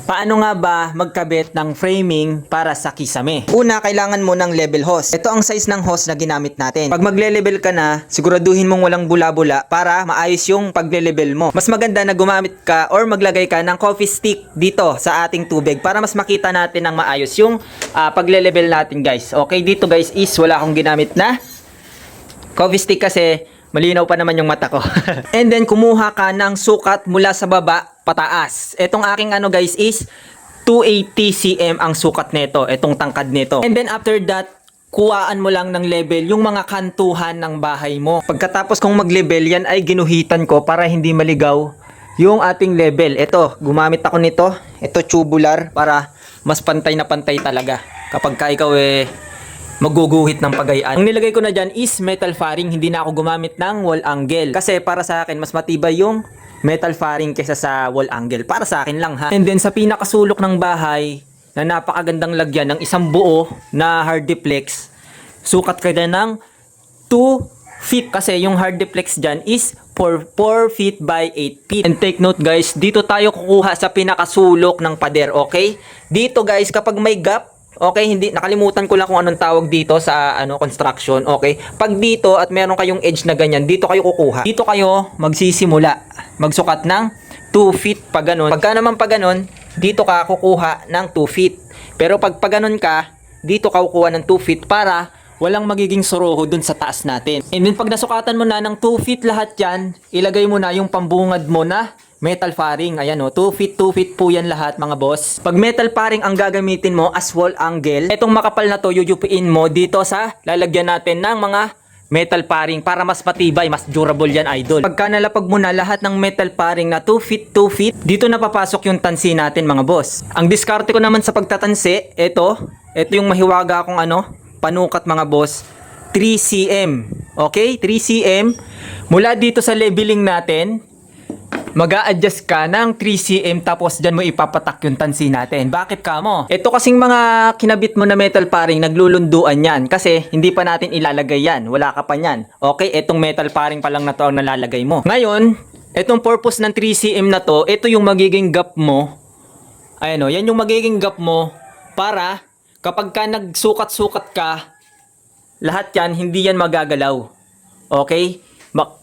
Paano nga ba magkabit ng framing para sa kisame? Una, kailangan mo ng level hose. Ito ang size ng hose na ginamit natin. Pag magle-level ka na, siguraduhin mong walang bula-bula para maayos yung pagle-level mo. Mas maganda na gumamit ka or maglagay ka ng coffee stick dito sa ating tubig para mas makita natin ng maayos yung pagle-level natin, guys. Okay, dito guys is wala akong ginamit na coffee stick kasi malinaw pa naman yung mata ko. And then kumuha ka ng sukat mula sa baba pataas. Etong aking guys is 280 cm ang sukat nito, etong tangkad nito. And then after that, kuhaan mo lang ng level yung mga kantuhan ng bahay mo. Pagkatapos kong mag-level, yan ay ginuhitan ko para hindi maligaw yung ating level. Ito, gumamit ako nito. Ito tubular para mas pantay na pantay talaga. Kapag ka ikaw maguguhit ng pagayaan. Ang nilagay ko na dyan is metal faring. Hindi na ako gumamit ng wall angle. Kasi para sa akin, mas matibay yung metal faring kaysa sa wall angle. Para sa akin lang ha. And then sa pinakasulok ng bahay na napakagandang lagyan ng isang buo na hardiplex, sukat ka dyan ng 2 feet. Kasi yung hardiplex dyan is 4 feet by 8 feet. And take note guys, dito tayo kukuha sa pinakasulok ng pader. Okay? Dito guys, kapag may gap, okay, hindi nakalimutan ko lang kung anong tawag dito sa construction. Okay? Pag dito at meron kayong edge na ganyan, dito kayo kukuha. Dito kayo magsisimula. Magsukat ng 2 feet pag ganun. Pagka naman pag ganun, dito ka kukuha ng 2 feet. Pero pag ganun ka, dito ka kukuha ng 2 feet para walang magiging suroho dun sa taas natin. And then pag nasukatan mo na ng 2 feet lahat yan, ilagay mo na yung pambungad mo na metal faring. Ayan 2 feet po yan lahat mga boss. Pag metal faring ang gagamitin mo as wall angle, etong makapal na to yuyupiin mo dito sa lalagyan natin ng mga metal faring para mas matibay, mas durable yan idol. Pagka nalapag mo na lahat ng metal faring na 2 feet, dito na papasok yung tansi natin mga boss. Ang diskarte ko naman sa pagtatansi, ito yung mahiwaga akong panukat mga boss, 3 cm. Okay, 3 cm. Mula dito sa leveling natin, mag-a-adjust ka ng 3 cm tapos dyan mo ipapatak yung tansi natin. Bakit ka mo? Ito kasing mga kinabit mo na metal faring, naglulunduan yan. Kasi hindi pa natin ilalagay yan. Wala ka pa yan. Okay, etong metal faring pa lang na to ang nalalagay mo. Ngayon, etong purpose ng 3 cm na to, ito yung magiging gap mo. Ayan yan yung magiging gap mo para kapag ka nagsukat-sukat ka, lahat yan, hindi yan magagalaw. Okay?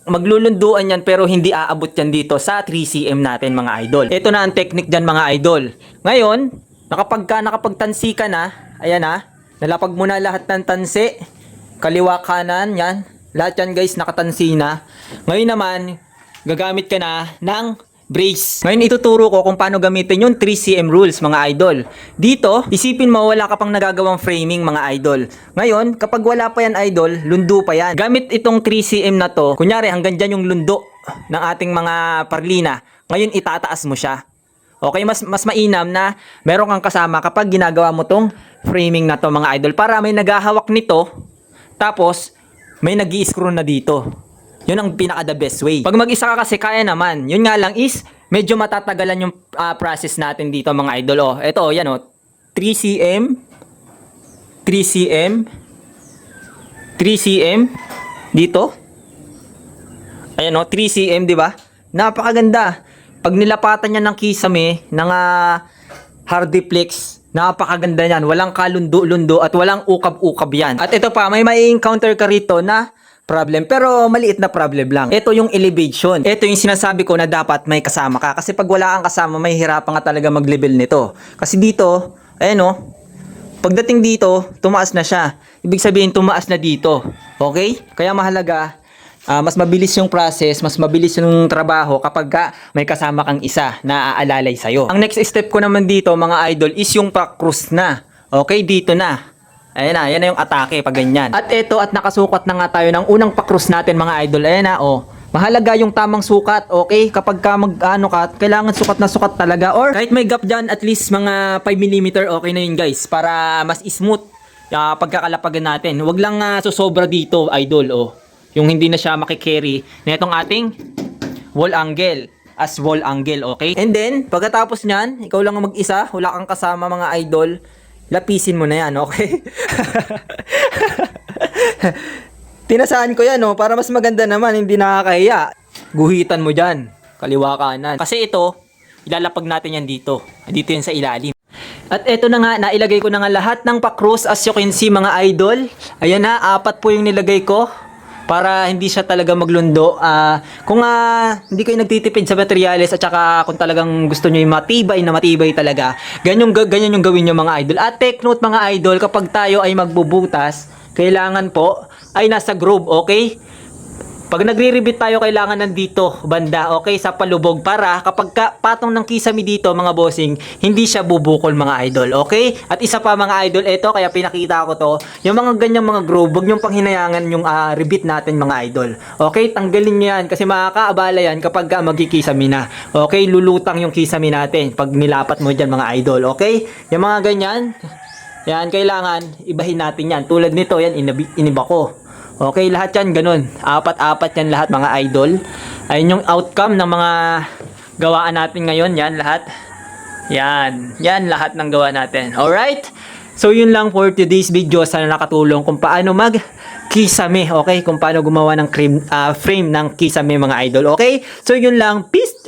Maglulunduan yan pero hindi aabot yan dito sa 3 cm natin mga idol. Ito na ang technique dyan mga idol. Ngayon, nakapagtansi ka na, ayan nalapag mo na lahat ng tansi, kaliwa kanan, yan. Lahat yan guys nakatansi na. Ngayon naman, gagamit ka na ng brace. Ngayon ituturo ko kung paano gamitin yung 3 cm rules mga idol. Dito, isipin mo wala ka pang nagagawang framing mga idol. Ngayon, kapag wala pa yan idol, lundo pa yan. Gamit itong 3 cm na to, kunyari hanggang dyan yung lundo ng ating mga parlina. Ngayon itataas mo siya. Okay, mas mainam na meron kang kasama kapag ginagawa mo tong framing na to mga idol. Para may naghahawak nito, tapos may nag-i-screw na dito. Yun ang pinaka the best way. Pag mag-isa ka kasi kaya naman. Yun nga lang is medyo matatagalan yung process natin dito mga idol. Ito yan 3 cm 3 cm 3 cm dito. Ayan 3 cm, di ba? Napakaganda. Pag nilapatan niya ng kisame ng hardiplex, napakaganda yan. Walang kalundo-lundo at walang ukab-ukab yan. At ito pa, may encounter ka rito na problem, pero maliit na problem lang. Ito yung elevation. Ito yung sinasabi ko na dapat may kasama ka. Kasi pag wala kang kasama, may hirapan ka talaga mag-level nito. Kasi dito, ayan pagdating dito, tumaas na siya. Ibig sabihin, tumaas na dito. Okay? Kaya mahalaga, mas mabilis yung process, mas mabilis yung trabaho kapag may kasama kang isa na aalalay sa'yo. Ang next step ko naman dito, mga idol, is yung pa-cruise na. Okay? Dito na. Ayan yan na yung atake pag ganyan. At ito, at nakasukat na nga tayo ng unang pa-cruise natin mga idol. Ayan mahalaga yung tamang sukat, okay? Kapag ka kailangan sukat na sukat talaga. Or kahit may gap dyan, at least mga 5mm, okay na yun guys. Para mas smooth pagkakalapagan natin. Huwag lang susobra dito, idol, yung hindi na siya makikerry na itong ating wall angle. As wall angle, okay? And then, pagkatapos nyan, ikaw lang ang mag-isa, wala kang kasama mga idol, lapisin mo na yan, okay? Tinasaan ko yan, para mas maganda naman, hindi nakakahiya. Guhitan mo dyan, kaliwa kanan. Kasi ito, ilalapag natin yan dito. Dito yan sa ilalim. At eto na nga, nailagay ko na nga lahat ng pa-cruise as you can see mga idol. Ayan na, 4 po yung nilagay ko para hindi siya talaga maglundo. Kung hindi kayo nagtitipid sa materyales at saka kung talagang gusto nyo yung matibay na matibay talaga, ganyan yung gawin nyo mga idol. At take note mga idol, kapag tayo ay magbubutas, kailangan po ay nasa groove, okay? Pag nagre-rebit tayo, kailangan nandito, banda, okay, sa palubog para kapag patong ng kisame dito, mga bossing, hindi siya bubukol, mga idol, okay? At isa pa, mga idol, ito, kaya pinakita ko to, yung mga ganyang mga groove, huwag nyong panghinayangan yung rebit natin, mga idol. Okay, tanggalin nyo yan, kasi makakaabala yan kapag magkikisame na. Okay, lulutang yung kisame natin pag nilapat mo dyan, mga idol, okay? Yung mga ganyan, yan, kailangan, ibahin natin yan. Tulad nito, yan, iniba ko. Okay, lahat yan ganun. 4-4 yan lahat mga idol. Ayun yung outcome ng mga gawaan natin ngayon. Yan lahat. Yan lahat ng gawa natin. Alright? So yun lang for today's video. Sana nakatulong kung paano mag kisame. Okay? Kung paano gumawa ng frame ng kisame mga idol. Okay? So yun lang. Peace!